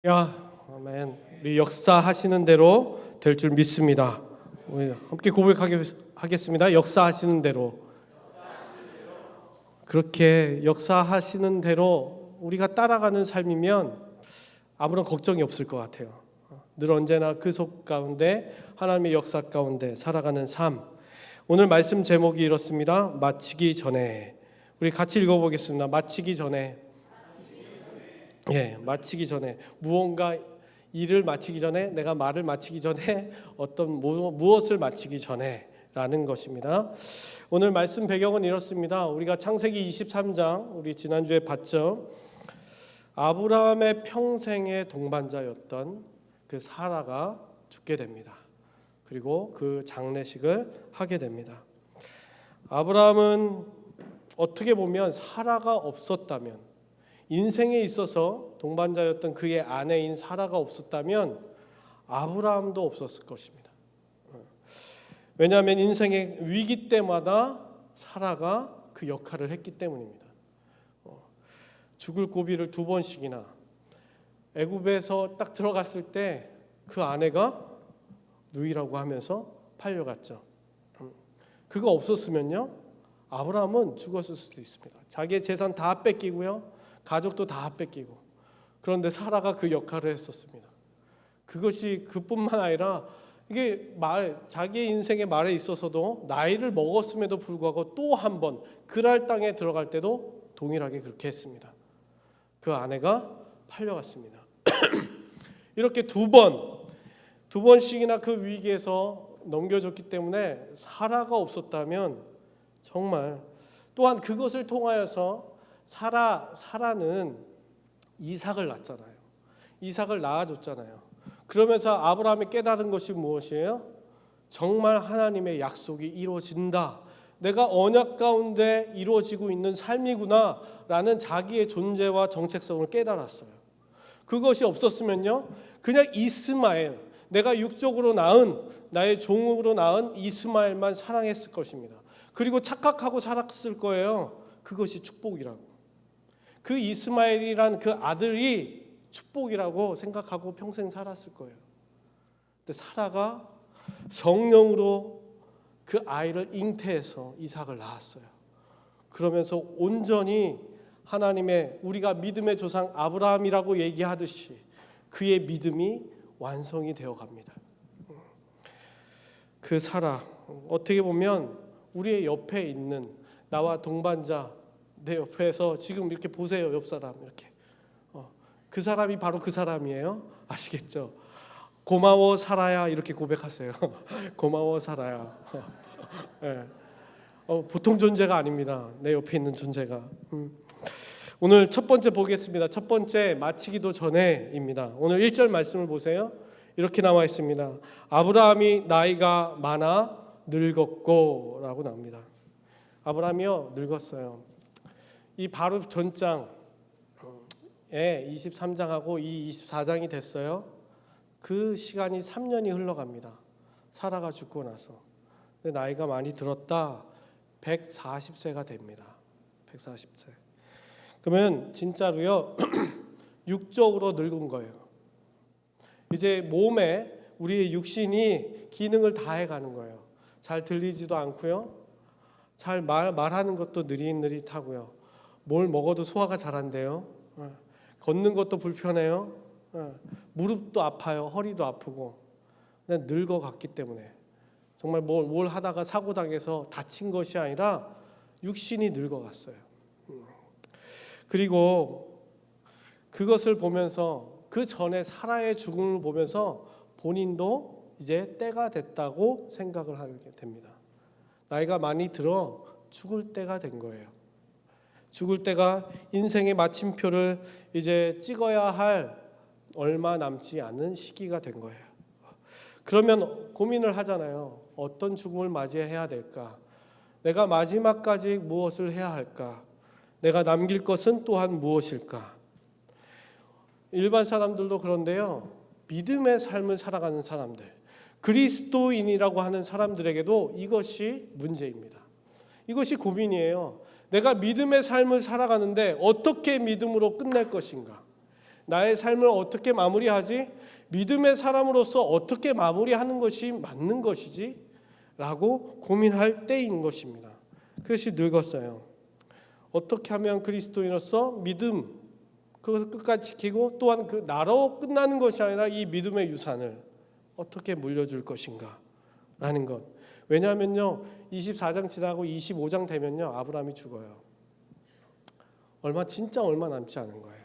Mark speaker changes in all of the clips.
Speaker 1: 아멘. 우리 역사하시는 대로 될 줄 믿습니다. 우리 함께 고백하겠습니다. 역사하시는 대로. 그렇게 역사하시는 대로 우리가 따라가는 삶이면 아무런 걱정이 없을 것 같아요. 늘 언제나 그 속 가운데 하나님의 역사 가운데 살아가는 삶. 오늘 말씀 제목이 이렇습니다. 마치기 전에. 우리 같이 읽어보겠습니다. 마치기 전에. 마치기 전에 무언가 일을 마치기 전에, 내가 말을 마치기 전에, 어떤 무엇을 마치기 전에 라는 것입니다. 오늘 말씀 배경은 이렇습니다. 우리가 창세기 23장 우리 지난주에 봤죠. 아브라함의 평생의 동반자였던 그 사라가 죽게 됩니다. 그리고 그 장례식을 하게 됩니다. 아브라함은 어떻게 보면 사라가 없었다면, 인생에 있어서 동반자였던 그의 아내인 사라가 없었다면 아브라함도 없었을 것입니다. 왜냐하면 인생의 위기 때마다 사라가 그 역할을 했기 때문입니다. 죽을 고비를 2번씩이나, 애굽에서 딱 들어갔을 때 그 아내가 누이라고 하면서 팔려갔죠. 그거 없었으면요, 아브라함은 죽었을 수도 있습니다. 자기의 재산 다 뺏기고요, 가족도 다 뺏기고. 그런데 사라가 그 역할을 했었습니다. 그것이 그뿐만 아니라 이게 자기의 인생의 말에 있어서도 나이를 먹었음에도 불구하고 또 한 번 그랄 땅에 들어갈 때도 동일하게 그렇게 했습니다. 그 아내가 팔려갔습니다. 이렇게 2번씩이나 그 위기에서 넘겨졌기 때문에 사라가 없었다면 정말, 또한 그것을 통하여서 사라는 이삭을 낳았잖아요. 이삭을 낳아줬잖아요. 그러면서 아브라함이 깨달은 것이 무엇이에요? 정말 하나님의 약속이 이루어진다. 내가 언약 가운데 이루어지고 있는 삶이구나 라는 자기의 존재와 정체성을 깨달았어요. 그것이 없었으면요, 그냥 이스마엘, 내가 육적으로 낳은, 나의 종으로 낳은 이스마엘만 사랑했을 것입니다. 그리고 착각하고 살았을 거예요. 그것이 축복이라고. 그 이스마엘이란 그 아들이 축복이라고 생각하고 평생 살았을 거예요. 근데 사라가 성령으로 그 아이를 잉태해서 이삭을 낳았어요. 그러면서 온전히 하나님의, 우리가 믿음의 조상 아브라함이라고 얘기하듯이 그의 믿음이 완성이 되어 갑니다. 그 사라, 어떻게 보면 우리의 옆에 있는 나와 동반자, 내 옆에서 지금 이렇게 보세요. 옆 사람 이렇게. 그 사람이 바로 그 사람이에요. 아시겠죠? 고마워 사라야, 이렇게 고백하세요. 고마워 사라야. 보통 존재가 아닙니다. 내 옆에 있는 존재가. 오늘 첫 번째 보겠습니다. 첫 번째, 마치기도 전에입니다. 오늘 1절 말씀을 보세요. 이렇게 나와 있습니다. 아브라함이 나이가 많아 늙었고 라고 나옵니다. 아브라함이요, 늙었어요. 이 바로 전장에 23장하고 이 24장이 됐어요. 그 시간이 3년이 흘러갑니다. 사라가 죽고 나서. 근데 나이가 많이 들었다. 140세가 됩니다. 140세. 그러면 진짜로요, 육적으로 늙은 거예요. 이제 몸에 우리의 육신이 기능을 다해 가는 거예요. 잘 들리지도 않고요, 잘 말하는 것도 느릿느릿하고요, 뭘 먹어도 소화가 잘 안 돼요. 걷는 것도 불편해요. 무릎도 아파요. 허리도 아프고. 그냥 늙어갔기 때문에, 정말 뭘 하다가 사고 당해서 다친 것이 아니라 육신이 늙어갔어요. 그리고 그것을 보면서, 그 전에 사라의 죽음을 보면서 본인도 이제 때가 됐다고 생각을 하게 됩니다. 나이가 많이 들어 죽을 때가 된 거예요. 죽을 때가, 인생의 마침표를 이제 찍어야 할 얼마 남지 않은 시기가 된 거예요. 그러면 고민을 하잖아요. 어떤 죽음을 맞이해야 될까? 내가 마지막까지 무엇을 해야 할까? 내가 남길 것은 또한 무엇일까? 일반 사람들도 그런데요, 믿음의 삶을 살아가는 사람들, 그리스도인이라고 하는 사람들에게도 이것이 문제입니다. 이것이 고민이에요. 내가 믿음의 삶을 살아가는데 어떻게 믿음으로 끝낼 것인가? 나의 삶을 어떻게 마무리하지? 믿음의 사람으로서 어떻게 마무리하는 것이 맞는 것이지? 라고 고민할 때인 것입니다. 그것이 늙었어요. 어떻게 하면 그리스도인으로서 믿음 그것을 끝까지 지키고 또한 그 나로 끝나는 것이 아니라 이 믿음의 유산을 어떻게 물려줄 것인가 라는 것. 왜냐하면요 24장 지나고 25장 되면요 아브라함이 죽어요. 진짜 얼마 남지 않은 거예요.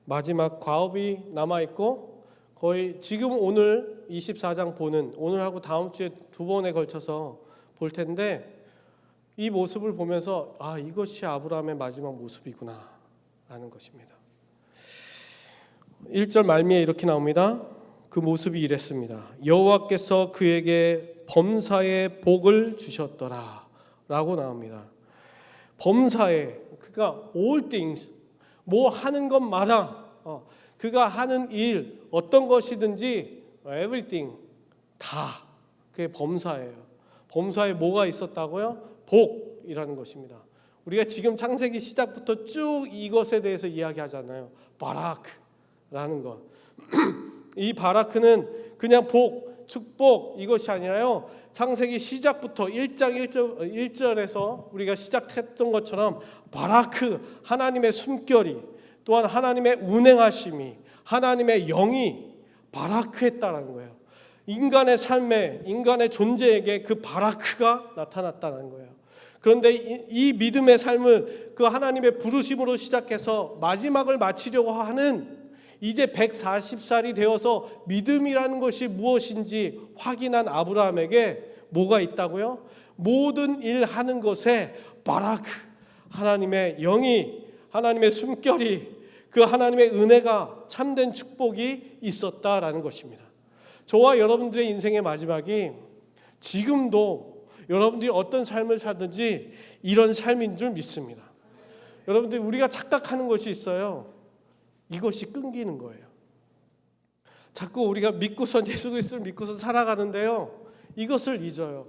Speaker 1: 마지막 과업이 남아있고 거의 지금 오늘 24장 보는 오늘하고 다음 주에 두 번에 걸쳐서 볼 텐데 이 모습을 보면서 이것이 아브라함의 마지막 모습이구나 라는 것입니다. 1절 말미에 이렇게 나옵니다. 그 모습이 이랬습니다. 여호와께서 그에게 범사의 복을 주셨더라 라고 나옵니다. 범사에 그가 all things 뭐 하는 것마다 그가 하는 일 어떤 것이든지 everything 다 그게 범사예요. 범사에 뭐가 있었다고요? 복이라는 것입니다. 우리가 지금 창세기 시작부터 쭉 이것에 대해서 이야기하잖아요. 바라크라는 것. 이 바라크는 그냥 복, 축복 이것이 아니라요. 창세기 시작부터 1장 1절에서 우리가 시작했던 것처럼 바라크 하나님의 숨결이 또한 하나님의 운행하심이 하나님의 영이 바라크했다는 거예요. 인간의 삶에 인간의 존재에게 그 바라크가 나타났다는 거예요. 그런데 이 믿음의 삶을 그 하나님의 부르심으로 시작해서 마지막을 마치려고 하는 이제 140살이 되어서 믿음이라는 것이 무엇인지 확인한 아브라함에게 뭐가 있다고요? 모든 일 하는 것에 바라크 하나님의 영이 하나님의 숨결이 그 하나님의 은혜가 참된 축복이 있었다라는 것입니다. 저와 여러분들의 인생의 마지막이 지금도 여러분들이 어떤 삶을 살든지 이런 삶인 줄 믿습니다. 여러분들 우리가 착각하는 것이 있어요. 이것이 끊기는 거예요. 자꾸 우리가 믿고서 예수 그리스도를 믿고서 살아가는데요. 이것을 잊어요.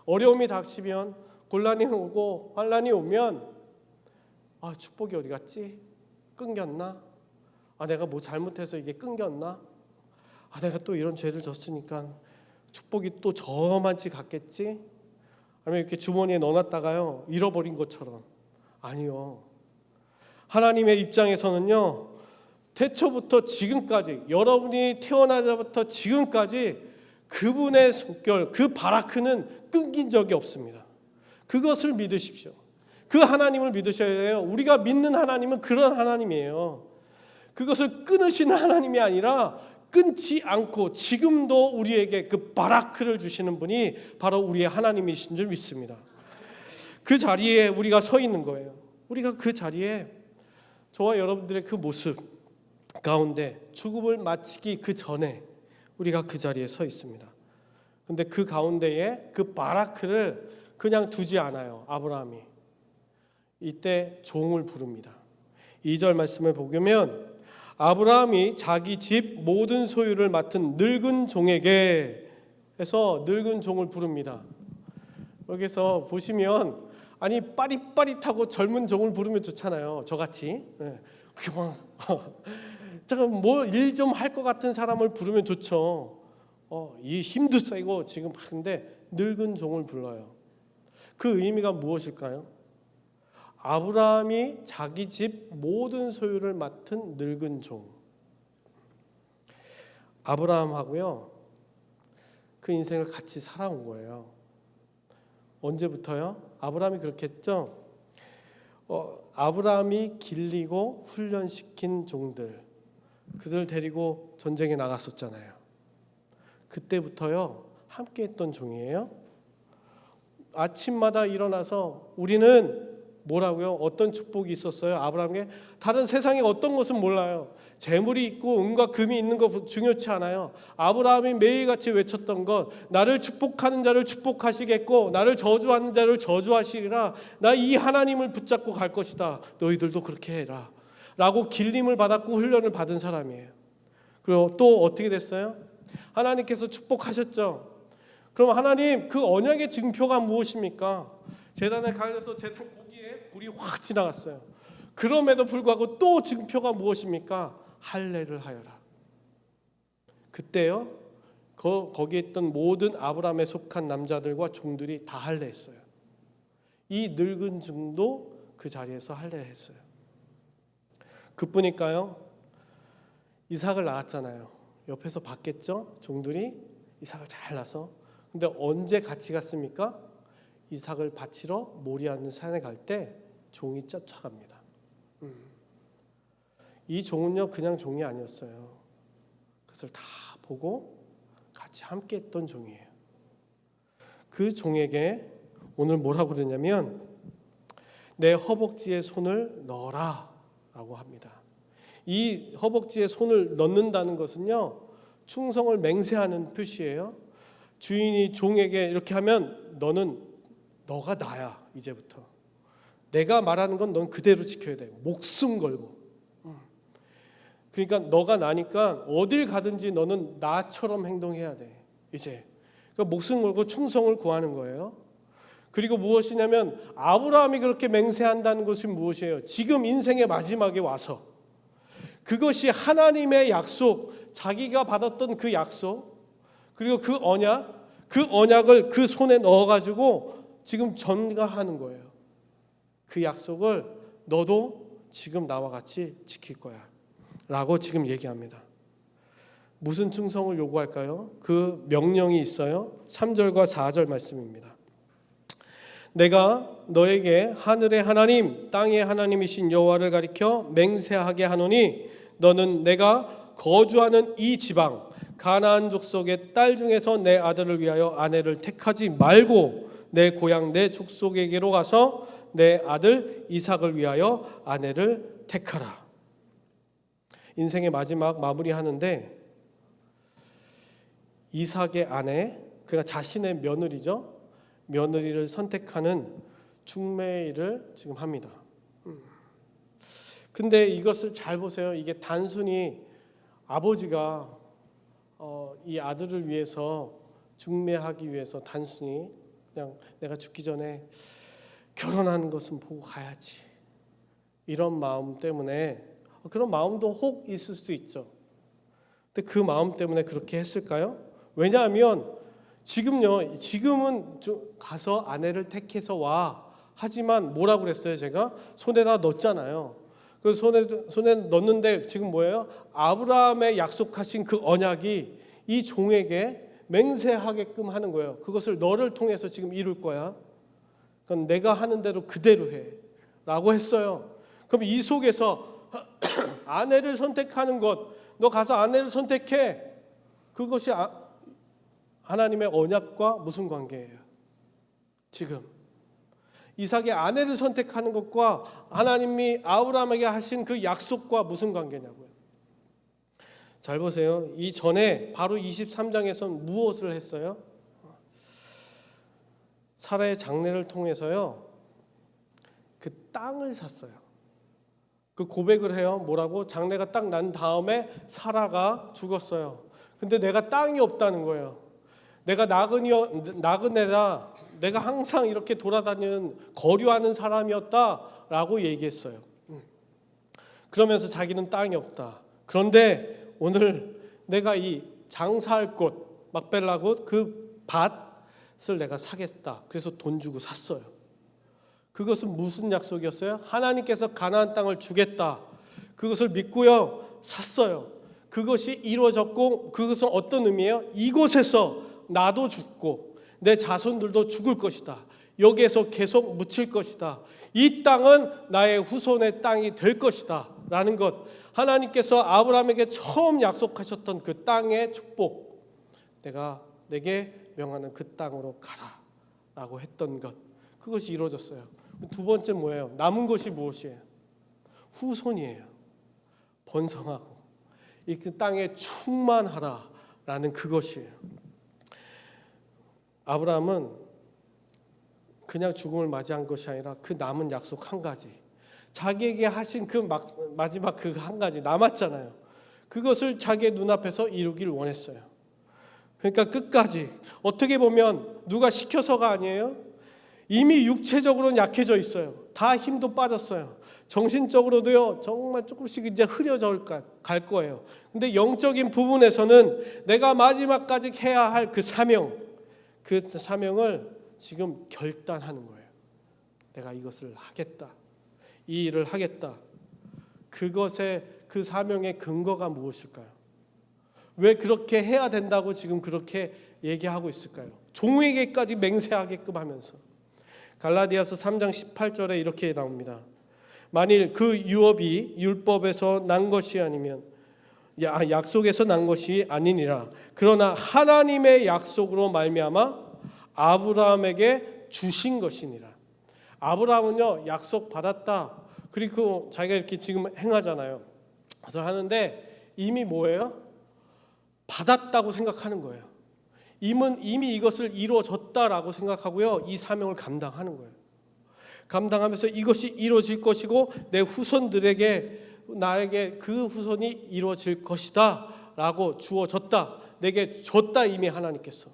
Speaker 1: 어려움이 닥치면 곤란이 오고 환란이 오면 축복이 어디 갔지? 끊겼나? 내가 뭐 잘못해서 이게 끊겼나? 내가 또 이런 죄를 졌으니까 축복이 또 저만치 갔겠지? 아니면 이렇게 주머니에 넣어놨다가요 잃어버린 것처럼. 아니요. 하나님의 입장에서는요 태초부터 지금까지 여러분이 태어나자부터 지금까지 그분의 숨결 그 바라크는 끊긴 적이 없습니다. 그것을 믿으십시오. 그 하나님을 믿으셔야 돼요. 우리가 믿는 하나님은 그런 하나님이에요. 그것을 끊으시는 하나님이 아니라 끊지 않고 지금도 우리에게 그 바라크를 주시는 분이 바로 우리의 하나님이신 줄 믿습니다. 그 자리에 우리가 서 있는 거예요. 우리가 그 자리에 저와 여러분들의 그 모습 가운데 죽음을 마치기 그 전에 우리가 그 자리에 서 있습니다. 근데 그 가운데에 그 바라크를 그냥 두지 않아요. 아브라함이 이때 종을 부릅니다. 2절 말씀을 보면 아브라함이 자기 집 모든 소유를 맡은 늙은 종에게 해서 늙은 종을 부릅니다. 여기서 보시면 빠릿빠릿하고 젊은 종을 부르면 좋잖아요. 저같이 그렇게 막 뭐 일 좀 할 것 같은 사람을 부르면 좋죠. 이 힘도 세고 지금 근데 늙은 종을 불러요. 그 의미가 무엇일까요? 아브라함이 자기 집 모든 소유를 맡은 늙은 종. 아브라함하고요 그 인생을 같이 살아온 거예요. 언제부터요? 아브라함이 그렇게 했죠. 아브라함이 길리고 훈련시킨 종들, 그들 데리고 전쟁에 나갔었잖아요. 그때부터요 함께했던 종이에요. 아침마다 일어나서 우리는 뭐라고요? 어떤 축복이 있었어요? 아브라함에게 다른 세상에 어떤 것은 몰라요. 재물이 있고 은과 금이 있는 거 중요치 않아요. 아브라함이 매일같이 외쳤던 것, 나를 축복하는 자를 축복하시겠고 나를 저주하는 자를 저주하시리라. 나 이 하나님을 붙잡고 갈 것이다. 너희들도 그렇게 해라 라고 길림을 받았고 훈련을 받은 사람이에요. 그리고 또 어떻게 됐어요? 하나님께서 축복하셨죠. 그럼 하나님 그 언약의 증표가 무엇입니까? 제단에 가려서 제단 고기에 불이 확 지나갔어요. 그럼에도 불구하고 또 증표가 무엇입니까? 할례를 하여라. 그때요, 거기에 있던 모든 아브라함에 속한 남자들과 종들이 다 할례했어요. 이 늙은 종도 그 자리에서 할례했어요. 그뿐일까요? 이삭을 낳았잖아요. 옆에서 봤겠죠? 종들이 이삭을 잘 낳아서. 근데 언제 같이 갔습니까? 이삭을 바치러 모리아 있는 산에 갈 때 종이 쫓아갑니다. 이 종은요, 그냥 종이 아니었어요. 그것을 다 보고 같이 함께 했던 종이에요. 그 종에게 오늘 뭐라고 그러냐면 내 허벅지에 손을 넣어라 라고 합니다. 이 허벅지에 손을 넣는다는 것은요, 충성을 맹세하는 표시예요. 주인이 종에게 이렇게 하면 너가 나야. 이제부터 내가 말하는 건 넌 그대로 지켜야 돼. 목숨 걸고. 그러니까 너가 나니까 어딜 가든지 너는 나처럼 행동해야 돼. 이제 그러니까 목숨 걸고 충성을 구하는 거예요. 그리고 무엇이냐면 아브라함이 그렇게 맹세한다는 것이 무엇이에요? 지금 인생의 마지막에 와서 그것이 하나님의 약속, 자기가 받았던 그 약속, 그리고 그 언약을 그 손에 넣어가지고 지금 전가하는 거예요. 그 약속을 너도 지금 나와 같이 지킬 거야 라고 지금 얘기합니다. 무슨 충성을 요구할까요? 그 명령이 있어요. 3절과 4절 말씀입니다. 내가 너에게 하늘의 하나님 땅의 하나님이신 여호와를 가리켜 맹세하게 하노니 너는 내가 거주하는 이 지방 가나안 족속의 딸 중에서 내 아들을 위하여 아내를 택하지 말고 내 고향 내 족속에게로 가서 내 아들 이삭을 위하여 아내를 택하라. 인생의 마지막 마무리하는데 이삭의 아내, 그러니까 자신의 며느리죠. 며느리를 선택하는 중매일을 지금 합니다. 근데 이것을 잘 보세요. 이게 단순히 아버지가 이 아들을 위해서 중매하기 위해서 단순히 그냥 내가 죽기 전에 결혼하는 것은 보고 가야지 이런 마음 때문에, 그런 마음도 혹 있을 수도 있죠. 근데 그 마음 때문에 그렇게 했을까요? 왜냐하면 지금은 가서 아내를 택해서 와. 하지만 뭐라고 그랬어요? 제가 손에다 넣었잖아요. 그 손에 넣는데 지금 뭐예요? 아브라함의 약속하신 그 언약이 이 종에게 맹세하게끔 하는 거예요. 그것을 너를 통해서 지금 이룰 거야. 그건 내가 하는 대로 그대로 해 라고 했어요. 그럼 이 속에서 아내를 선택하는 것, 너 가서 아내를 선택해. 그것이 하나님의 언약과 무슨 관계예요? 지금 이삭의 아내를 선택하는 것과 하나님이 아브라함에게 하신 그 약속과 무슨 관계냐고요. 잘 보세요. 이 전에 바로 23장에서는 무엇을 했어요? 사라의 장례를 통해서요, 그 땅을 샀어요. 그 고백을 해요. 뭐라고? 장례가 딱 난 다음에 사라가 죽었어요. 근데 내가 땅이 없다는 거예요. 내가 나그네다. 내가 항상 이렇게 돌아다니는 거류하는 사람이었다라고 얘기했어요. 그러면서 자기는 땅이 없다. 그런데 오늘 내가 이 장사할 곳, 막벨라 곳, 그 밭을 내가 사겠다. 그래서 돈 주고 샀어요. 그것은 무슨 약속이었어요? 하나님께서 가나안 땅을 주겠다. 그것을 믿고요, 샀어요. 그것이 이루어졌고, 그것은 어떤 의미예요? 이곳에서 나도 죽고 내 자손들도 죽을 것이다. 여기에서 계속 묻힐 것이다. 이 땅은 나의 후손의 땅이 될 것이다 라는 것, 하나님께서 아브라함에게 처음 약속하셨던 그 땅의 축복, 내게 명하는 그 땅으로 가라 라고 했던 것, 그것이 이루어졌어요. 두 번째 뭐예요? 남은 것이 무엇이에요? 후손이에요. 번성하고 이 그 땅에 충만하라 라는 그것이에요. 아브라함은 그냥 죽음을 맞이한 것이 아니라 그 남은 약속 한 가지, 자기에게 하신 그 마지막 그 한 가지 남았잖아요. 그것을 자기의 눈앞에서 이루길 원했어요. 그러니까 끝까지, 어떻게 보면 누가 시켜서가 아니에요. 이미 육체적으로는 약해져 있어요. 다 힘도 빠졌어요. 정신적으로도요 정말 조금씩 이제 흐려져 갈 거예요. 근데 영적인 부분에서는 내가 마지막까지 해야 할 그 사명을 지금 결단하는 거예요. 내가 이것을 하겠다, 이 일을 하겠다. 그것의 그 사명의 근거가 무엇일까요? 왜 그렇게 해야 된다고 지금 그렇게 얘기하고 있을까요? 종에게까지 맹세하게끔 하면서. 갈라디아서 3장 18절에 이렇게 나옵니다. 만일 그 유업이 율법에서 난 것이 아니면 약속에서 난 것이 아니니라. 그러나 하나님의 약속으로 말미암아 아브라함에게 주신 것이니라. 아브라함은요 약속 받았다. 그리고 자기가 이렇게 지금 행하잖아요. 그래서 하는데 이미 뭐예요? 받았다고 생각하는 거예요. 이미 이것을 이루어졌다라고 생각하고요. 이 사명을 감당하는 거예요. 감당하면서 이것이 이루어질 것이고 내 후손들에게 나에게 그 후손이 이루어질 것이다 라고 주어졌다. 내게 줬다 이미 하나님께서.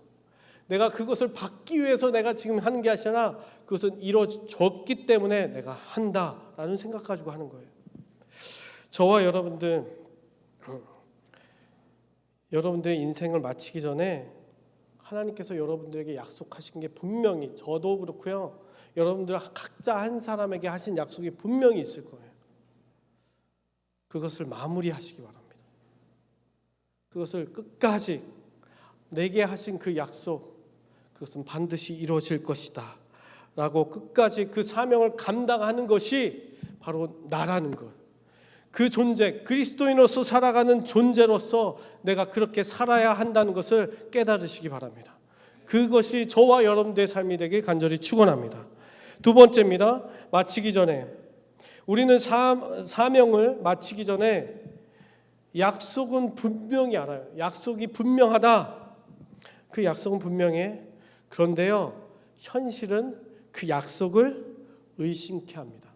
Speaker 1: 내가 그것을 받기 위해서 내가 지금 하는 게 아니라 그것은 이루어졌기 때문에 내가 한다라는 생각 가지고 하는 거예요. 저와 여러분들의 인생을 마치기 전에 하나님께서 여러분들에게 약속하신 게 분명히, 저도 그렇고요, 여러분들 각자 한 사람에게 하신 약속이 분명히 있을 거예요. 그것을 마무리하시기 바랍니다. 그것을 끝까지 내게 하신 그 약속, 그것은 반드시 이루어질 것이다 라고 끝까지 그 사명을 감당하는 것이 바로 나라는 것. 그 존재, 그리스도인으로서 살아가는 존재로서 내가 그렇게 살아야 한다는 것을 깨달으시기 바랍니다. 그것이 저와 여러분들의 삶이 되길 간절히 축원합니다. 두 번째입니다. 마치기 전에 우리는 사명을 마치기 전에 약속은 분명히 알아요. 약속이 분명하다. 그 약속은 분명해. 그런데요, 현실은 그 약속을 의심케 합니다.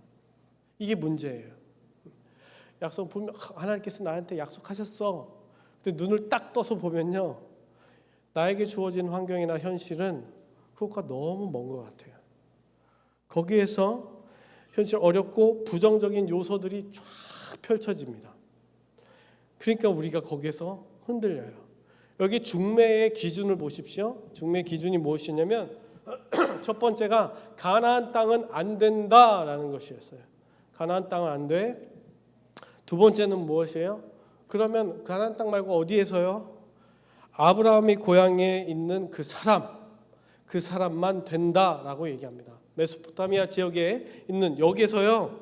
Speaker 1: 이게 문제예요. 약속 분명, 하나님께서 나한테 약속하셨어. 근데 눈을 딱 떠서 보면요, 나에게 주어진 환경이나 현실은 그것과 너무 먼 것 같아요. 거기에서 현실 어렵고 부정적인 요소들이 쫙 펼쳐집니다. 그러니까 우리가 거기에서 흔들려요. 여기 중매의 기준을 보십시오. 중매의 기준이 무엇이냐면 첫 번째가 가나안 땅은 안 된다라는 것이었어요. 가나안 땅은 안 돼. 두 번째는 무엇이에요? 그러면 가나안 땅 말고 어디에서요? 아브라함이 고향에 있는 그 사람만 된다라고 얘기합니다. 메소포타미아 지역에 있는 여기서요,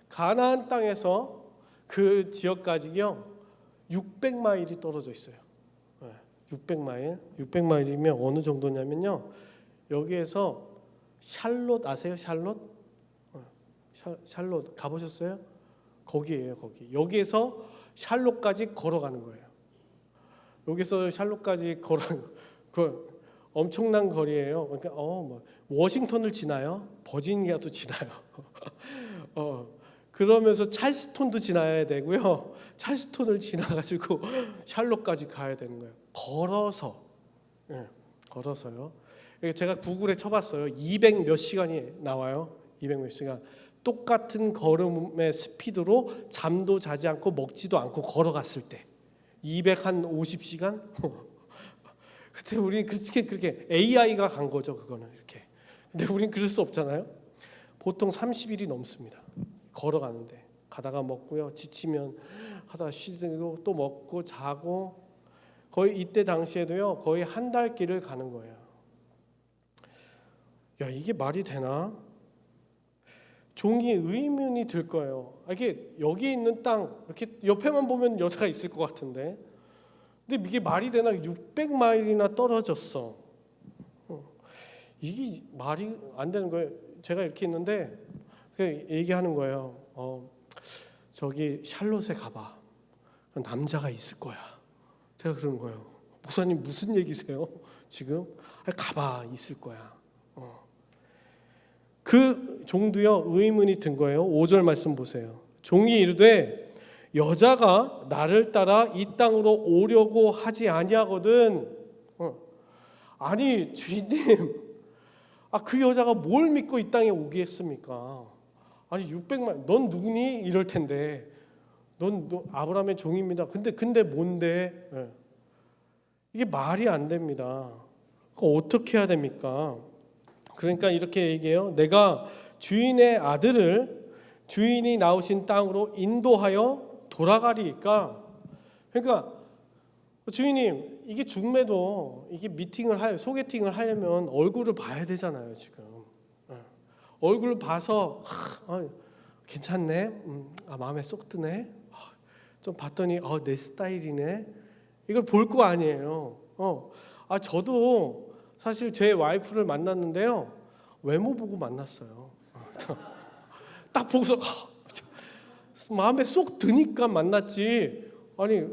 Speaker 1: 가나안 땅에서 그 지역까지요 600마일이 떨어져 있어요. 600마일이면 어느 정도냐면요, 여기에서 샬롯 아세요? 샬롯 가보셨어요? 거기예요. 거기. 여기에서 샬롯까지 걸어가는 거예요. 여기서 샬롯까지 그 엄청난 거리예요. 그러니까 워싱턴을 지나요. 버지니아도 지나요. 그러면서 찰스톤도 지나야 되고요. 찰스톤을 지나가지고 샬롯까지 가야 되는 거예요. 걸어서요. 제가 구글에 쳐봤어요. 200 몇 시간이 나와요. 200 몇 시간. 똑같은 걸음의 스피드로 잠도 자지 않고 먹지도 않고 걸어갔을 때 250시간? 그때 우리 그렇게 AI가 간 거죠. 그거는 이렇게. 근데 우린 그럴 수 없잖아요. 보통 30일이 넘습니다. 걸어가는데 가다가 먹고요, 지치면 하다가 쉬고 또 먹고 자고, 거의 이때 당시에도요 거의 한 달 길을 가는 거예요. 야, 이게 말이 되나? 종이 의문이 들 거예요. 이게 여기 있는 땅 이렇게 옆에만 보면 여자가 있을 것 같은데, 근데 이게 말이 되나? 600마일이나 떨어졌어. 이게 말이 안 되는 거예요. 제가 이렇게 있는데 얘기하는 거예요. 저기 샬롯에 가봐. 남자가 있을 거야. 제가 그러는 거예요. 목사님 무슨 얘기세요? 지금? 가봐, 있을 거야. 그 종도요 의문이 든 거예요. 5절 말씀 보세요. 종이 이르되 여자가 나를 따라 이 땅으로 오려고 하지 아니하거든. 아니 주인님, 그 여자가 뭘 믿고 이 땅에 오겠습니까? 아니 600만 넌 누구니? 이럴 텐데 넌 아브라함의 종입니다. 근데 뭔데? 예. 이게 말이 안 됩니다. 그거 어떻게 해야 됩니까? 그러니까 이렇게 얘기해요. 내가 주인의 아들을 주인이 나오신 땅으로 인도하여 돌아가리까. 그러니까 주인님, 이게 중매도 이게 소개팅을 하려면 얼굴을 봐야 되잖아요, 지금. 얼굴을 봐서 괜찮네, 마음에 쏙 드네, 좀 봤더니 내 스타일이네, 이걸 볼 거 아니에요. 저도 사실 제 와이프를 만났는데요, 외모 보고 만났어요. 딱 보고서 마음에 쏙 드니까 만났지. 아니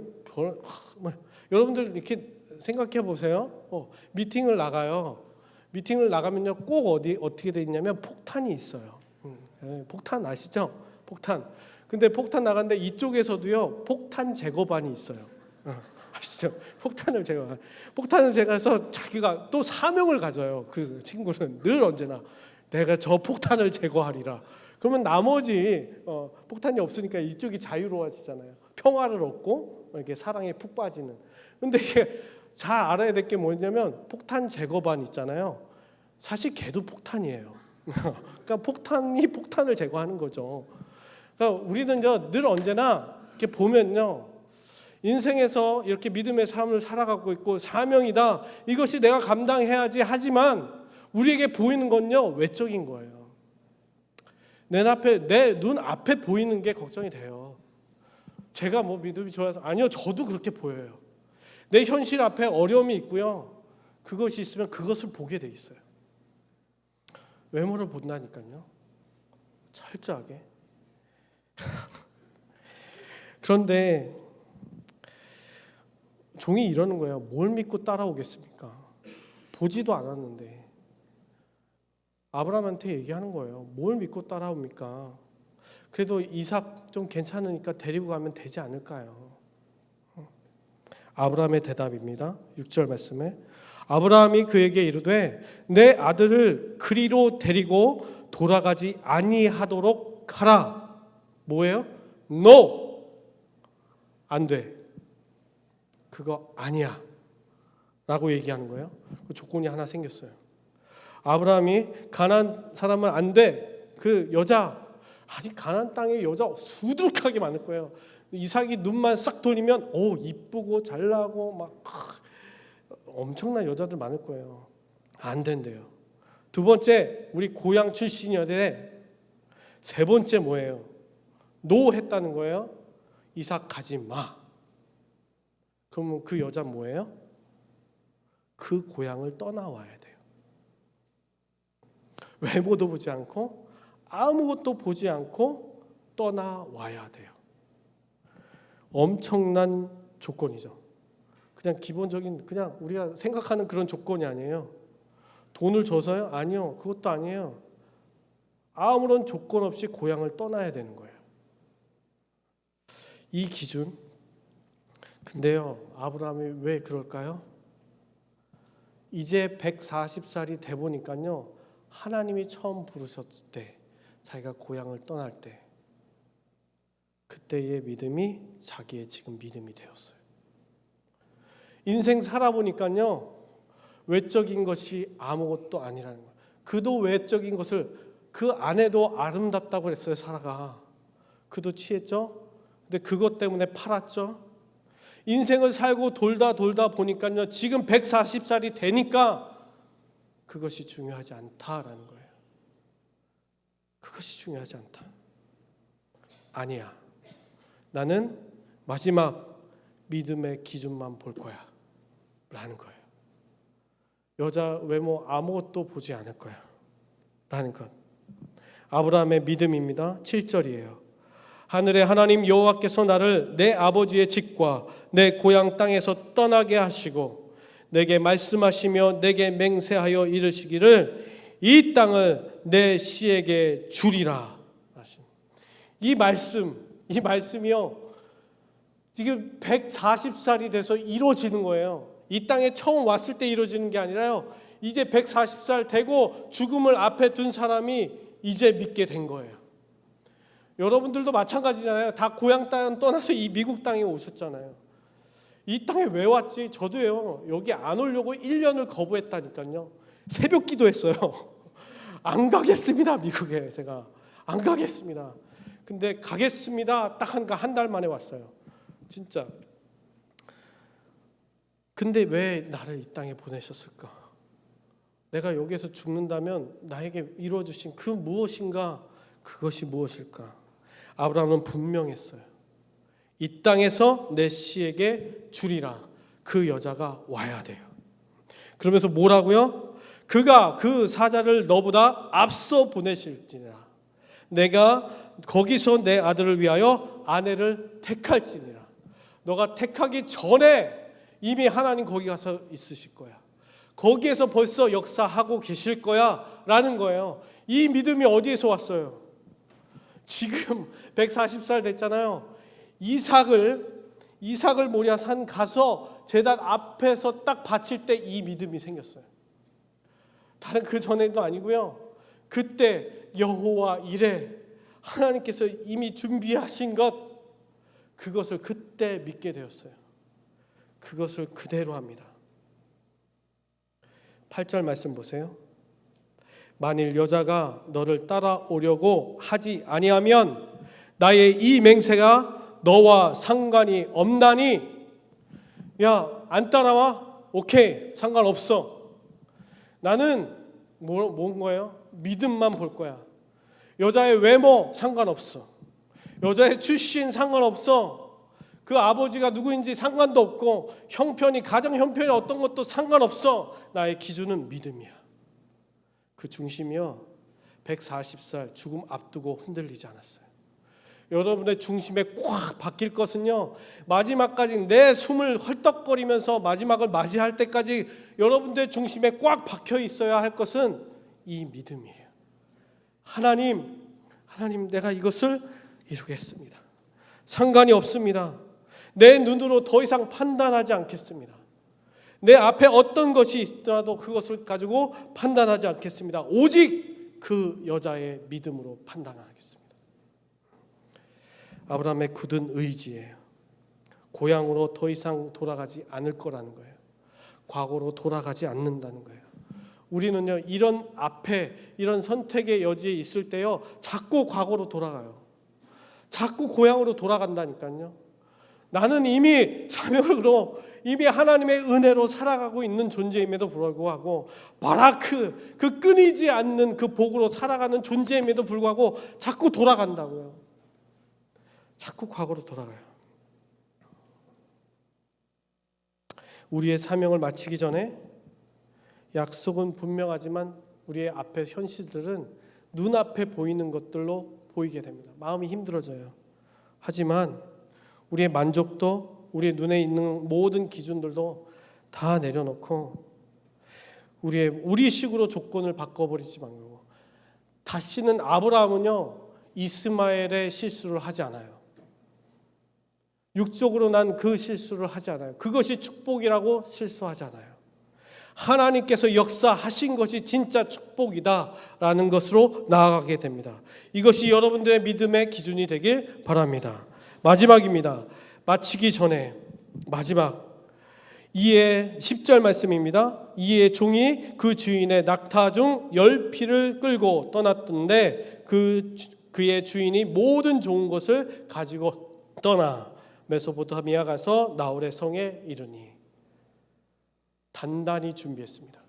Speaker 1: 여러분들 이렇게 생각해 보세요. 미팅을 나가요. 미팅을 나가면요, 꼭 어떻게 돼 있냐면 폭탄이 있어요. 폭탄 아시죠? 폭탄. 근데 폭탄 나갔는데 이쪽에서도요, 폭탄 제거반이 있어요. 아시죠? 폭탄을 제거해서 자기가 또 사명을 가져요. 그 친구는 늘 언제나 내가 저 폭탄을 제거하리라. 그러면 나머지 폭탄이 없으니까 이쪽이 자유로워지잖아요. 평화를 얻고 이렇게 사랑에 푹 빠지는. 근데 이게 잘 알아야 될 게 뭐냐면 폭탄 제거반 있잖아요. 사실 걔도 폭탄이에요. 그러니까 폭탄이 폭탄을 제거하는 거죠. 그러니까 우리는 늘 언제나 이렇게 보면요, 인생에서 이렇게 믿음의 삶을 살아가고 있고 사명이다, 이것이 내가 감당해야지 하지만 우리에게 보이는 건요, 외적인 거예요. 내 눈 앞에 보이는 게 걱정이 돼요. 제가 뭐 믿음이 좋아서 아니요, 저도 그렇게 보여요. 내 현실 앞에 어려움이 있고요, 그것이 있으면 그것을 보게 돼 있어요. 외모를 본다니까요, 철저하게. 그런데 종이 이러는 거예요. 뭘 믿고 따라오겠습니까? 보지도 않았는데. 아브라함한테 얘기하는 거예요. 뭘 믿고 따라옵니까? 그래도 이삭 좀 괜찮으니까 데리고 가면 되지 않을까요? 아브라함의 대답입니다. 6절 말씀에 아브라함이 그에게 이르되 내 아들을 그리로 데리고 돌아가지 아니하도록 하라. 뭐예요? No! 안 돼. 그거 아니야 라고 얘기하는 거예요. 그 조건이 하나 생겼어요. 아브라함이 가나안 사람은 안 돼. 그 여자, 가나안 땅에 여자 수두룩하게 많을 거예요. 이삭이 눈만 싹 돌리면 이쁘고 잘나고 막 엄청난 여자들 많을 거예요. 안 된대요. 두 번째, 우리 고향 출신이었는데, 세 번째 뭐예요? 노 했다는 거예요. 이삭 가지 마. 그러면 그 여자 뭐예요? 그 고향을 떠나와야 돼요. 외모도 보지 않고 아무것도 보지 않고 떠나와야 돼요. 엄청난 조건이죠. 그냥 기본적인, 그냥 우리가 생각하는 그런 조건이 아니에요. 돈을 줘서요? 아니요, 그것도 아니에요. 아무런 조건 없이 고향을 떠나야 되는 거예요. 이 기준. 근데요, 아브라함이 왜 그럴까요? 이제 140살이 돼 보니까요, 하나님이 처음 부르셨을 때, 자기가 고향을 떠날 때, 그때의 믿음이 자기의 지금 믿음이 되었어요. 인생 살아보니까요, 외적인 것이 아무것도 아니라는 거예요. 그도 외적인 것을, 그 아내도 아름답다고 그랬어요, 사라가. 그도 취했죠. 근데 그것 때문에 팔았죠. 인생을 살고 돌다 보니까요, 지금 140살이 되니까 그것이 중요하지 않다라는 거예요. 그것이 중요하지 않다. 아니야. 나는 마지막 믿음의 기준만 볼 거야 라는 거예요. 여자 외모 아무것도 보지 않을 거야 라는 것. 아브라함의 믿음입니다. 7절이에요. 하늘의 하나님 여호와께서 나를 내 아버지의 집과 내 고향 땅에서 떠나게 하시고 내게 말씀하시며 내게 맹세하여 이르시기를 이 땅을 내 씨에게 주리라. 이 말씀이요, 지금 140살이 돼서 이루어지는 거예요. 이 땅에 처음 왔을 때 이루어지는 게 아니라요, 이제 140살 되고 죽음을 앞에 둔 사람이 이제 믿게 된 거예요. 여러분들도 마찬가지잖아요. 다 고향 땅 떠나서 이 미국 땅에 오셨잖아요. 이 땅에 왜 왔지? 저도요. 여기 안 오려고 1년을 거부했다니까요. 새벽 기도했어요. 안 가겠습니다. 미국에 제가 안 가겠습니다. 근데 가겠습니다. 딱 한 달 만에 왔어요. 진짜. 근데 왜 나를 이 땅에 보내셨을까? 내가 여기서 죽는다면 나에게 이루어주신 그 무엇인가, 그것이 무엇일까? 아브라함은 분명했어요. 이 땅에서 내 씨에게 주리라. 그 여자가 와야 돼요. 그러면서 뭐라고요? 그가 그 사자를 너보다 앞서 보내실지니라. 내가 거기서 내 아들을 위하여 아내를 택할지니라. 너가 택하기 전에 이미 하나님 거기 가서 있으실 거야. 거기에서 벌써 역사하고 계실 거야 라는 거예요. 이 믿음이 어디에서 왔어요? 지금 140살 됐잖아요. 이삭을 모리아산 가서 제단 앞에서 딱 바칠 때 이 믿음이 생겼어요. 다른 그 전에도 아니고요. 그때 여호와 이레 하나님께서 이미 준비하신 것, 그것을 그때 믿게 되었어요. 그것을 그대로 합니다. 8절 말씀 보세요. 만일 여자가 너를 따라오려고 하지 아니하면 나의 이 맹세가 너와 상관이 없나니. 야, 안 따라와? 오케이, 상관없어. 나는 뭔 거예요? 믿음만 볼 거야. 여자의 외모 상관없어. 여자의 출신 상관없어. 그 아버지가 누구인지 상관도 없고 형편이, 가정 형편이 어떤 것도 상관없어. 나의 기준은 믿음이야. 그 중심이요, 140살 죽음 앞두고 흔들리지 않았어요. 여러분의 중심에 꽉 박힐 것은요, 마지막까지 내 숨을 헐떡거리면서 마지막을 맞이할 때까지 여러분들의 중심에 꽉 박혀 있어야 할 것은 이 믿음이에요. 하나님 내가 이것을 이루겠습니다. 상관이 없습니다. 내 눈으로 더 이상 판단하지 않겠습니다. 내 앞에 어떤 것이 있더라도 그것을 가지고 판단하지 않겠습니다. 오직 그 여자의 믿음으로 판단하겠습니다. 아브라함의 굳은 의지예요. 고향으로 더 이상 돌아가지 않을 거라는 거예요. 과거로 돌아가지 않는다는 거예요. 우리는요, 이런 앞에 이런 선택의 여지에 있을 때요, 자꾸 과거로 돌아가요. 자꾸 고향으로 돌아간다니까요. 나는 이미 사명으로, 이미 하나님의 은혜로 살아가고 있는 존재임에도 불구하고, 바라크, 그 끊이지 않는 그 복으로 살아가는 존재임에도 불구하고 자꾸 돌아간다고요. 자꾸 과거로 돌아가요. 우리의 사명을 마치기 전에 약속은 분명하지만 우리의 앞에 현실들은 눈앞에 보이는 것들로 보이게 됩니다. 마음이 힘들어져요. 하지만 우리의 만족도, 우리의 눈에 있는 모든 기준들도 다 내려놓고 우리 식으로 조건을 바꿔버리지 말고, 다시는 아브라함은요, 이스마엘의 실수를 하지 않아요. 육적으로 난 그 실수를 하지 않아요. 그것이 축복이라고 실수하지 않아요. 하나님께서 역사하신 것이 진짜 축복이다라는 것으로 나아가게 됩니다. 이것이 여러분들의 믿음의 기준이 되길 바랍니다. 마지막입니다. 마치기 전에 마지막, 이에 10절 말씀입니다. 이에 종이 그 주인의 낙타 중 10피를 끌고 떠났던데 그의 주인이 모든 좋은 것을 가지고 떠나 메소포타미아 가서 나홀의 성에 이르니. 단단히 준비했습니다.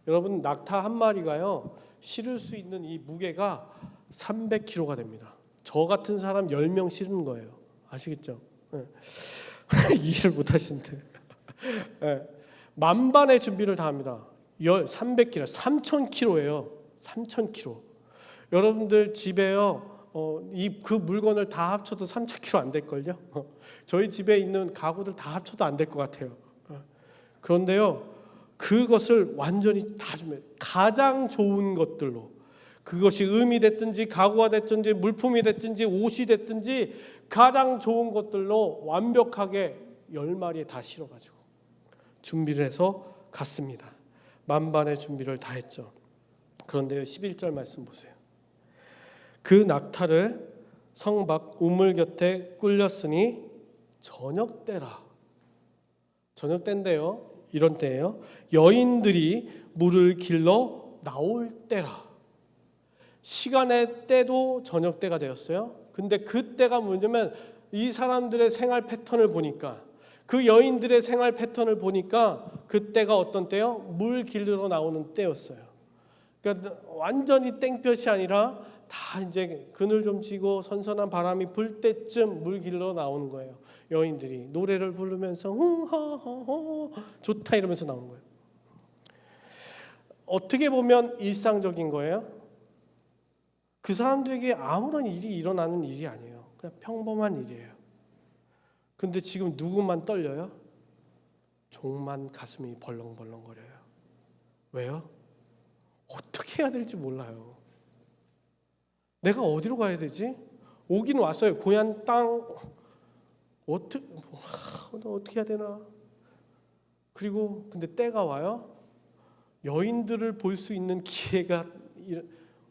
Speaker 1: 여러분, 낙타 한 마리가요, 실을 수 있는 이 무게가 300kg가 됩니다. 저 같은 사람 10명 실은 거예요. 아시겠죠? 네. 이해를 못 하시는데. 네. 만반의 준비를 다 합니다. 300kg, 3000kg예요. 3000kg. 여러분들 집에요, 그 물건을 다 합쳐도 3000kg 안 될걸요? 저희 집에 있는 가구들 다 합쳐도 안 될 것 같아요. 그런데요, 그것을 완전히 다 주면 가장 좋은 것들로, 그것이 음이 됐든지 가구가 됐든지 물품이 됐든지 옷이 됐든지 가장 좋은 것들로 완벽하게 10마리에 다 실어가지고 준비를 해서 갔습니다. 만반의 준비를 다 했죠. 그런데요, 11절 말씀 보세요. 그 낙타를 성 밖 우물 곁에 꿀렸으니 저녁 때라. 저녁 때인데요. 이런 때예요. 여인들이 물을 길러 나올 때라. 시간의 때도 저녁 때가 되었어요. 근데 그 때가 뭐냐면 이 사람들의 생활 패턴을 보니까, 그 여인들의 생활 패턴을 보니까 그 때가 어떤 때요? 물 길러 나오는 때였어요. 그러니까 완전히 땡볕이 아니라 다 이제 그늘 좀 지고 선선한 바람이 불 때쯤 물 길러 나오는 거예요. 여인들이 노래를 부르면서 흥하하하 좋다 이러면서 나오는 거예요. 어떻게 보면 일상적인 거예요. 그 사람들에게 아무런 일이 일어나는 일이 아니에요. 그냥 평범한 일이에요. 근데 지금 누구만 떨려요? 종만 가슴이 벌렁벌렁거려요. 왜요? 어떻게 해야 될지 몰라요. 내가 어디로 가야 되지? 오긴 왔어요. 고향 땅 어떻게 해야 되나? 그리고 근데 때가 와요. 여인들을 볼 수 있는 기회가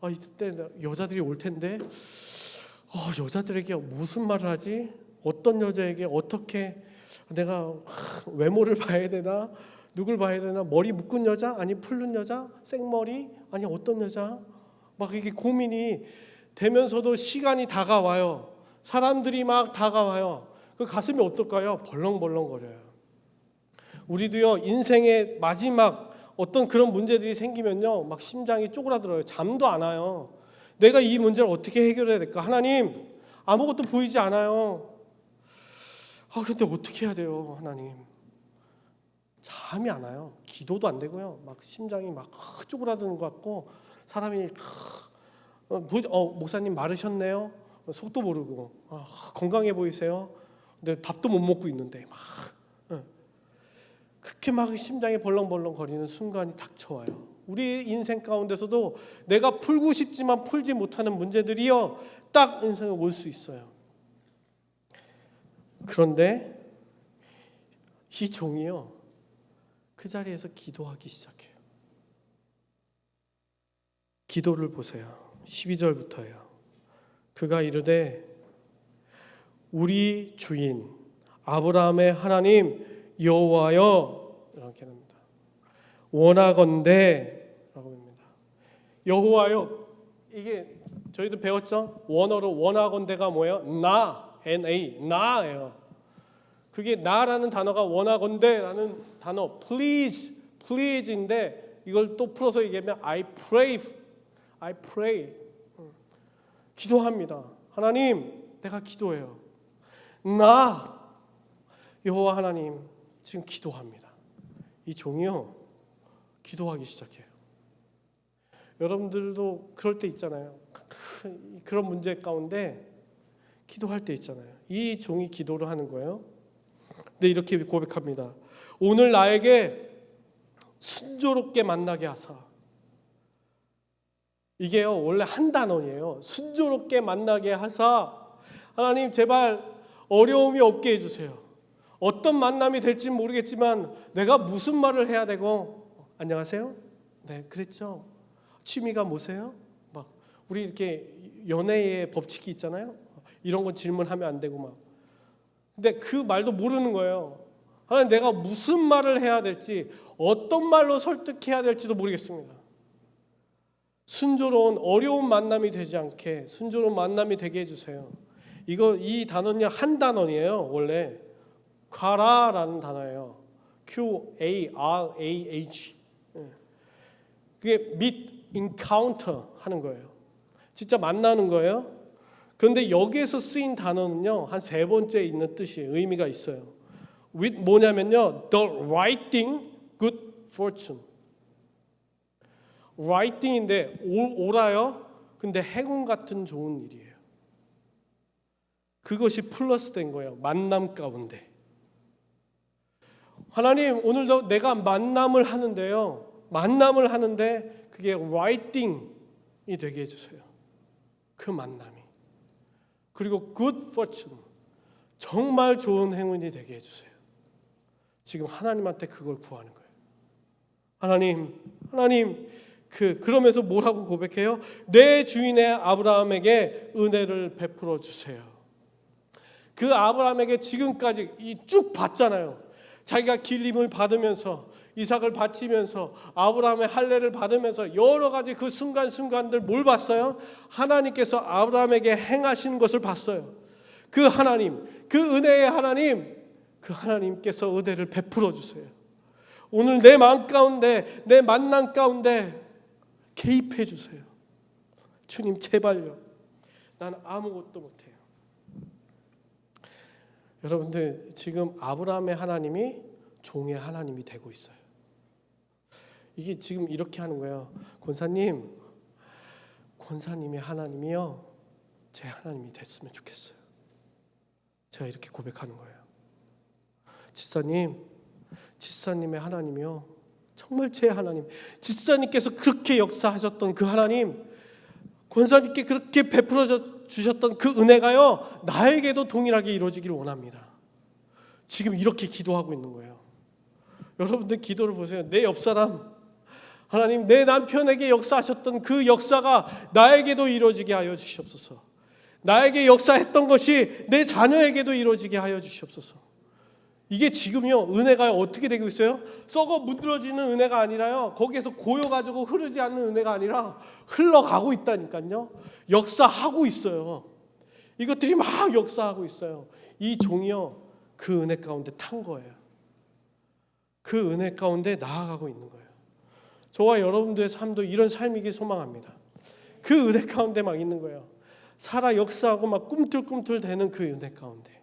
Speaker 1: 이때 여자들이 올 텐데 여자들에게 무슨 말을 하지? 어떤 여자에게 어떻게 내가 외모를 봐야 되나? 누굴 봐야 되나? 머리 묶은 여자? 아니 풀른 여자? 생머리? 아니 어떤 여자? 막 이게 고민이 되면서도 시간이 다가와요. 사람들이 막 다가와요. 그 가슴이 어떨까요? 벌렁벌렁거려요. 우리도요, 인생의 마지막 어떤 그런 문제들이 생기면요, 막 심장이 쪼그라들어요. 잠도 안 와요. 내가 이 문제를 어떻게 해결해야 될까? 하나님, 아무것도 보이지 않아요. 근데 어떻게 해야 돼요, 하나님? 잠이 안 와요. 기도도 안 되고요. 막 심장이 막 쪼그라드는 것 같고, 사람이 목사님 마르셨네요. 속도 모르고 건강해 보이세요. 근데 밥도 못 먹고 있는데 그렇게 막 심장이 벌렁벌렁 거리는 순간이 닥쳐와요. 우리 인생 가운데서도 내가 풀고 싶지만 풀지 못하는 문제들이요, 딱 인생에 올 수 있어요. 그런데 이 종이요, 그 자리에서 기도하기 시작해요. 기도를 보세요. 12절부터예요. 그가 이르되 우리 주인 아브라함의 하나님 여호와여, 이렇게 합니다. 원하건대 라고 합니다. 여호와여, 이게 저희도 배웠죠? 원어로 원하건대가 뭐예요? 나, N-A, 나예요. 그게 나라는 단어가 원하건대라는 단어, please인데 이걸 또 풀어서 얘기하면 I pray. 기도합니다. 하나님, 내가 기도해요. 나 여호와 하나님 지금 기도합니다. 이 종이요, 기도하기 시작해요. 여러분들도 그럴 때 있잖아요. 그런 문제 가운데 기도할 때 있잖아요. 이 종이 기도를 하는 거예요. 근데 이렇게 고백합니다. 오늘 나에게 순조롭게 만나게 하사. 이게요, 원래 한 단어예요. 순조롭게 만나게 하사. 하나님, 제발 어려움이 없게 해주세요. 어떤 만남이 될지 모르겠지만 내가 무슨 말을 해야 되고, 안녕하세요? 네, 그랬죠. 취미가 뭐세요? 막 우리 이렇게 연애의 법칙이 있잖아요. 이런 건 질문하면 안 되고 막. 근데 그 말도 모르는 거예요. 하나님, 내가 무슨 말을 해야 될지, 어떤 말로 설득해야 될지도 모르겠습니다. 순조로운 어려운 만남이 되지 않게 순조로운 만남이 되게 해주세요. 이 단어는 한 단어예요. 원래 가라라는 단어예요. Q-A-R-A-H. 그게 meet, encounter 하는 거예요. 진짜 만나는 거예요. 그런데 여기에서 쓰인 단어는요, 한 3번째 있는 뜻이 의미가 있어요. with 뭐냐면요, the writing good fortune. writing인데 오라요. 근데 행운 같은 좋은 일이에요. 그것이 플러스 된 거예요. 만남 가운데. 하나님, 오늘도 내가 만남을 하는데요, 만남을 하는데 그게 writing이 되게 해주세요. 그 만남이. 그리고 good fortune, 정말 좋은 행운이 되게 해주세요. 지금 하나님한테 그걸 구하는 거예요. 하나님, 그러면서 뭐라고 고백해요? 내 주인의 아브라함에게 은혜를 베풀어 주세요. 그 아브라함에게 지금까지 쭉 봤잖아요. 자기가 길림을 받으면서 이삭을 바치면서 아브라함의 할례를 받으면서 여러 가지 그 순간순간들 뭘 봤어요? 하나님께서 아브라함에게 행하신 것을 봤어요. 그 하나님, 그 은혜의 하나님, 그 하나님께서 은혜를 베풀어 주세요. 오늘 내 마음 가운데, 내 만남 가운데 개입해 주세요. 주님 제발요. 난 아무것도 못해요. 여러분들 지금 아브라함의 하나님이 종의 하나님이 되고 있어요. 이게 지금 이렇게 하는 거예요. 권사님의 하나님이요, 제 하나님이 됐으면 좋겠어요. 제가 이렇게 고백하는 거예요. 지사님의 하나님이요, 정말 제 하나님, 지사님께서 그렇게 역사하셨던 그 하나님, 권사님께 그렇게 베풀어 주셨던 그 은혜가요, 나에게도 동일하게 이루어지기를 원합니다. 지금 이렇게 기도하고 있는 거예요. 여러분들 기도를 보세요. 내 옆사람 하나님, 내 남편에게 역사하셨던 그 역사가 나에게도 이루어지게 하여 주시옵소서. 나에게 역사했던 것이 내 자녀에게도 이루어지게 하여 주시옵소서. 이게 지금요, 은혜가 어떻게 되고 있어요? 썩어 문드러지는 은혜가 아니라요, 거기에서 고여가지고 흐르지 않는 은혜가 아니라 흘러가고 있다니까요. 역사하고 있어요. 이것들이 막 역사하고 있어요. 이 종이요, 그 은혜 가운데 탄 거예요. 그 은혜 가운데 나아가고 있는 거예요. 저와 여러분들의 삶도 이런 삶이길 소망합니다. 그 은혜 가운데 막 있는 거예요. 살아 역사하고 막 꿈틀꿈틀 대는 그 은혜 가운데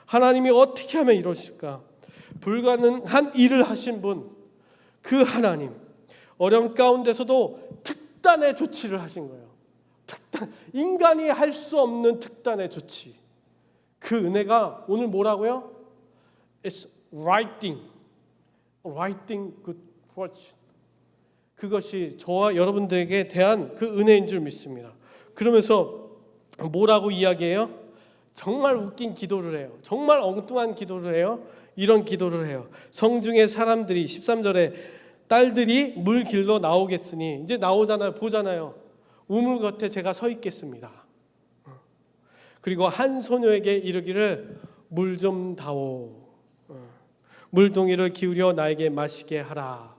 Speaker 1: 하나님이 어떻게 하면 이러실까? 불가능한 일을 하신 분, 그 하나님, 어려움 가운데서도 특단의 조치를 하신 거예요. 인간이 할 수 없는 특단의 조치. 그 은혜가 오늘 뭐라고요? It's writing good fortune. 그것이 저와 여러분들에게 대한 그 은혜인 줄 믿습니다. 그러면서 뭐라고 이야기해요? 정말 웃긴 기도를 해요. 정말 엉뚱한 기도를 해요. 이런 기도를 해요. 성중의 사람들이 13절에 딸들이 물 길러 나오겠으니, 이제 나오잖아요. 보잖아요. 우물 곁에 제가 서 있겠습니다. 그리고 한 소녀에게 이르기를 물 좀 다오. 물동이를 기울여 나에게 마시게 하라.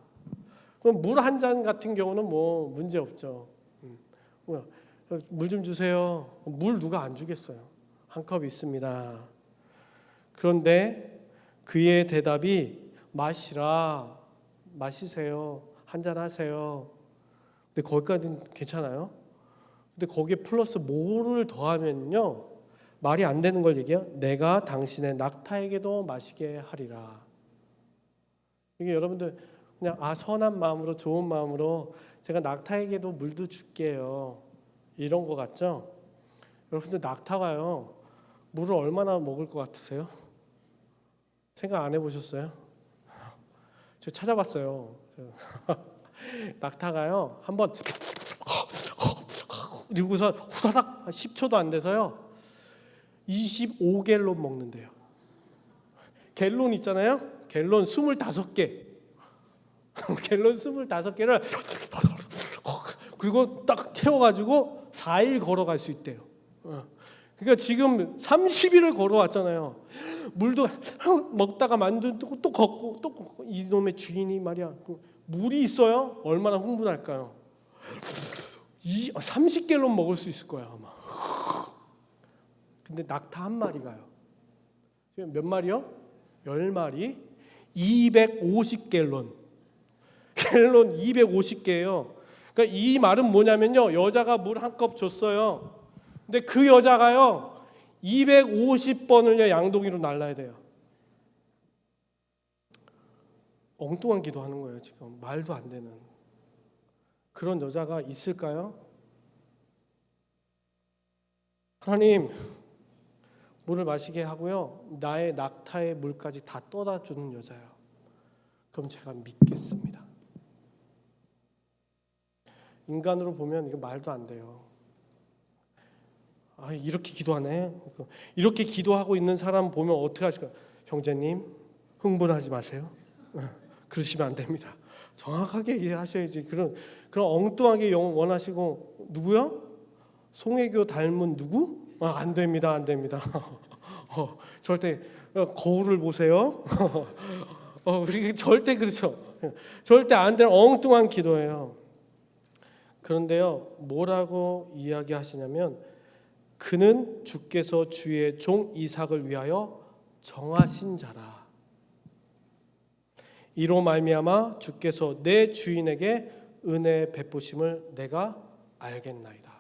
Speaker 1: 그럼 물 한 잔 같은 경우는 뭐 문제 없죠. 물 좀 주세요. 물 누가 안 주겠어요. 한 컵 있습니다. 그런데 그의 대답이 마시라, 마시세요, 한 잔 하세요. 근데 거기까지는 괜찮아요. 근데 거기에 플러스 뭐를 더하면요, 말이 안 되는 걸 얘기해요. 내가 당신의 낙타에게도 마시게 하리라. 이게 여러분들 그냥 선한 마음으로, 좋은 마음으로 제가 낙타에게도 물도 줄게요, 이런 거 같죠? 여러분들 낙타가요, 물을 얼마나 먹을 것 같으세요? 생각 안 해보셨어요? 제가 찾아봤어요. 낙타가요, 한번 이러고서 후다닥 10초도 안 돼서요 25갤론 먹는데요. 갤론 있잖아요. 갤론 25개. 갤론 25개를 그리고 딱 채워가지고 4일 걸어갈 수 있대요. 그러니까 지금 30일을 걸어왔잖아요. 물도 먹다가 만두고 또 걷고 또 걷고. 이놈의 주인이 말이야, 물이 있어요? 얼마나 흥분할까요? 30갤론 먹을 수 있을 거야 아마. 근데 낙타 한 마리가요, 몇 마리요? 10마리 250갤론. 갤론 250개예요. 그러니까 이 말은 뭐냐면요, 여자가 물 한 컵 줬어요. 근데 그 여자가요 250번을요 양동이로 날라야 돼요. 엉뚱한 기도하는 거예요. 지금 말도 안 되는 그런 여자가 있을까요? 하나님, 물을 마시게 하고요, 나의 낙타의 물까지 다 떠다 주는 여자예요. 그럼 제가 믿겠습니다. 인간으로 보면 이거 말도 안 돼요. 이렇게 기도하네. 이렇게 기도하고 있는 사람 보면 어떻게 하실까요? 형제님, 흥분하지 마세요. 그러시면 안 됩니다. 정확하게 얘기하셔야지. 그런 엉뚱하게 원하시고 누구요? 송혜교 닮은 누구? 안 됩니다, 안 됩니다. 절대 거울을 보세요. 우리 절대 그렇죠. 절대 안 되는 엉뚱한 기도예요. 그런데요, 뭐라고 이야기하시냐면 그는 주께서 주의 종 이삭을 위하여 정하신 자라. 이로 말미암아 주께서 내 주인에게 은혜 베푸심을 내가 알겠나이다.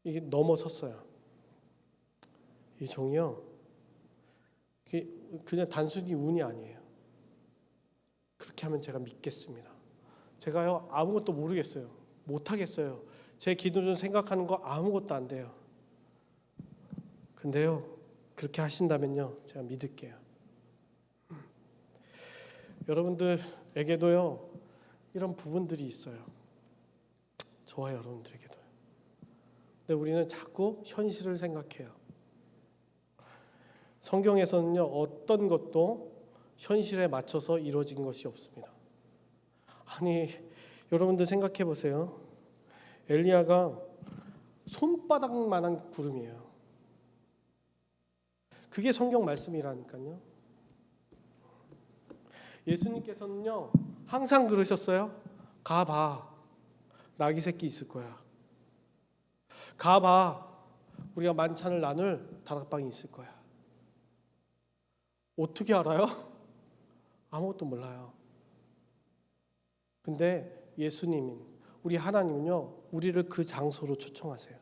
Speaker 1: 이게 넘어섰어요. 이 종이요, 그냥 단순히 운이 아니에요. 그렇게 하면 제가 믿겠습니다. 제가요 아무것도 모르겠어요. 못하겠어요. 제 기도를 생각하는 거 아무것도 안 돼요. 근데요, 그렇게 하신다면요, 제가 믿을게요. 여러분들에게도요 이런 부분들이 있어요. 저와 여러분들에게도요. 근데 우리는 자꾸 현실을 생각해요. 성경에서는요 어떤 것도 현실에 맞춰서 이루어진 것이 없습니다. 아니, 여러분들 생각해 보세요. 엘리야가 손바닥만한 구름이에요. 그게 성경 말씀이라니까요. 예수님께서는요 항상 그러셨어요. 가봐, 나귀 새끼 있을 거야. 가봐, 우리가 만찬을 나눌 다락방이 있을 거야. 어떻게 알아요? 아무것도 몰라요. 근데 예수님인 우리 하나님은요 우리를 그 장소로 초청하세요.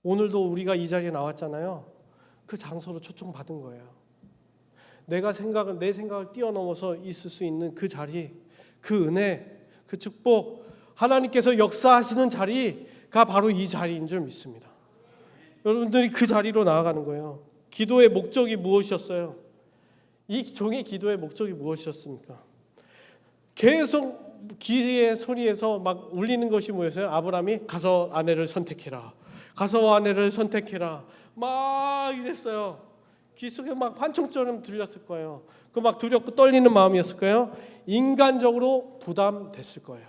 Speaker 1: 오늘도 우리가 이 자리에 나왔잖아요. 그 장소로 초청받은 거예요. 내 생각을 뛰어넘어서 있을 수 있는 그 자리, 그 은혜, 그 축복, 하나님께서 역사하시는 자리가 바로 이 자리인 줄 믿습니다. 여러분들이 그 자리로 나아가는 거예요. 기도의 목적이 무엇이었어요? 이 종의 기도의 목적이 무엇이었습니까? 계속 귀의 소리에서 막 울리는 것이 뭐였어요? 아브라함이 가서 아내를 선택해라. 가서 아내를 선택해라. 막 이랬어요. 귀 속에 막 환청처럼 들렸을 거예요. 그 막 두렵고 떨리는 마음이었을 거예요. 인간적으로 부담됐을 거예요.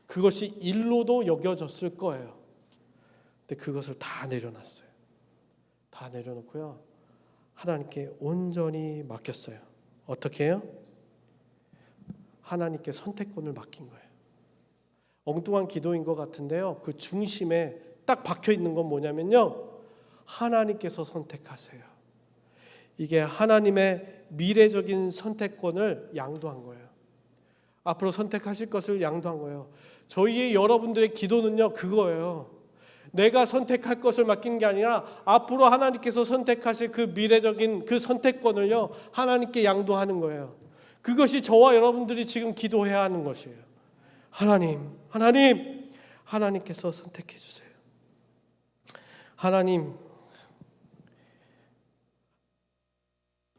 Speaker 1: 그것이 일로도 여겨졌을 거예요. 근데 그것을 다 내려놨어요. 다 내려놓고요, 하나님께 온전히 맡겼어요. 어떻게 해요? 하나님께 선택권을 맡긴 거예요. 엉뚱한 기도인 것 같은데요, 그 중심에 딱 박혀 있는 건 뭐냐면요, 하나님께서 선택하세요. 이게 하나님의 미래적인 선택권을 양도한 거예요. 앞으로 선택하실 것을 양도한 거예요. 저희의 여러분들의 기도는요 그거예요. 내가 선택할 것을 맡기는 게 아니라 앞으로 하나님께서 선택하실 그 미래적인 그 선택권을요 하나님께 양도하는 거예요. 그것이 저와 여러분들이 지금 기도해야 하는 것이에요. 하나님께서 선택해 주세요.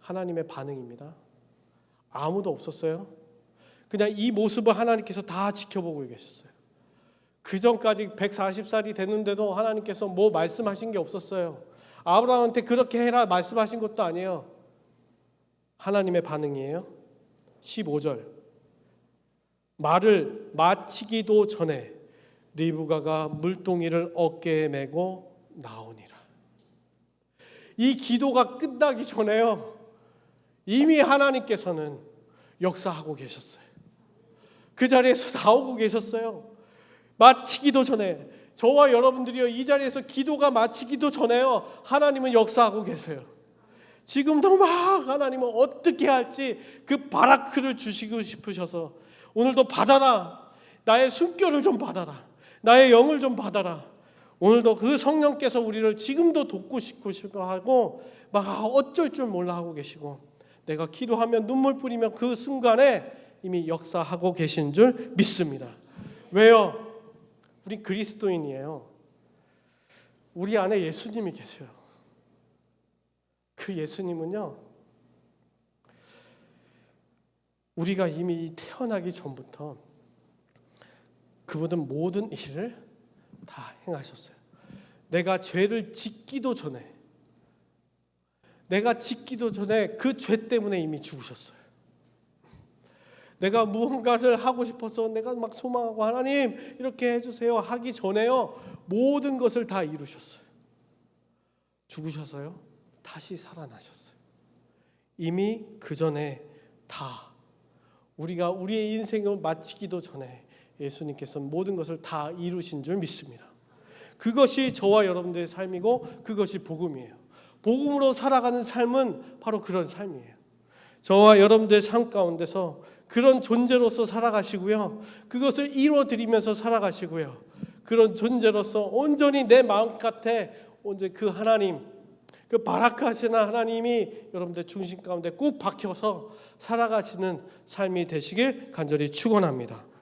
Speaker 1: 하나님의 반응입니다. 아무도 없었어요. 그냥 이 모습을 하나님께서 다 지켜보고 계셨어요. 그 전까지 140살이 됐는데도 하나님께서 뭐 말씀하신 게 없었어요. 아브라함한테 그렇게 해라 말씀하신 것도 아니에요. 하나님의 반응이에요. 15절, 말을 마치기도 전에 리브가가 물동이를 어깨에 메고 나오니라. 이 기도가 끝나기 전에요 이미 하나님께서는 역사하고 계셨어요. 그 자리에서 나오고 계셨어요. 마치기도 전에, 저와 여러분들이요 이 자리에서 기도가 마치기도 전에요 하나님은 역사하고 계세요. 지금도 막 하나님은 어떻게 할지 그 바라크를 주시고 싶으셔서 오늘도 받아라, 나의 숨결을 좀 받아라, 나의 영을 좀 받아라. 오늘도 그 성령께서 우리를 지금도 돕고 싶어 하고 막 어쩔 줄 몰라 하고 계시고, 내가 기도하면 눈물 뿌리면 그 순간에 이미 역사하고 계신 줄 믿습니다. 왜요? 우리 그리스도인이에요. 우리 안에 예수님이 계세요. 그 예수님은요 우리가 이미 태어나기 전부터 그분은 모든 일을 다 행하셨어요. 내가 죄를 짓기도 전에 그 죄 때문에 이미 죽으셨어요. 내가 무언가를 하고 싶어서 내가 막 소망하고 하나님 이렇게 해주세요 하기 전에요, 모든 것을 다 이루셨어요. 죽으셔서요 다시 살아나셨어요. 이미 그 전에 다 우리가 우리의 인생을 마치기도 전에 예수님께서 모든 것을 다 이루신 줄 믿습니다. 그것이 저와 여러분들의 삶이고 그것이 복음이에요. 복음으로 살아가는 삶은 바로 그런 삶이에요. 저와 여러분들의 삶 가운데서 그런 존재로서 살아가시고요, 그것을 이루어드리면서 살아가시고요, 그런 존재로서 온전히 내 마음 같아 온전히 그 하나님, 그 바라크하시는 하나님이 여러분들 중심 가운데 꼭 박혀서 살아가시는 삶이 되시길 간절히 축원합니다.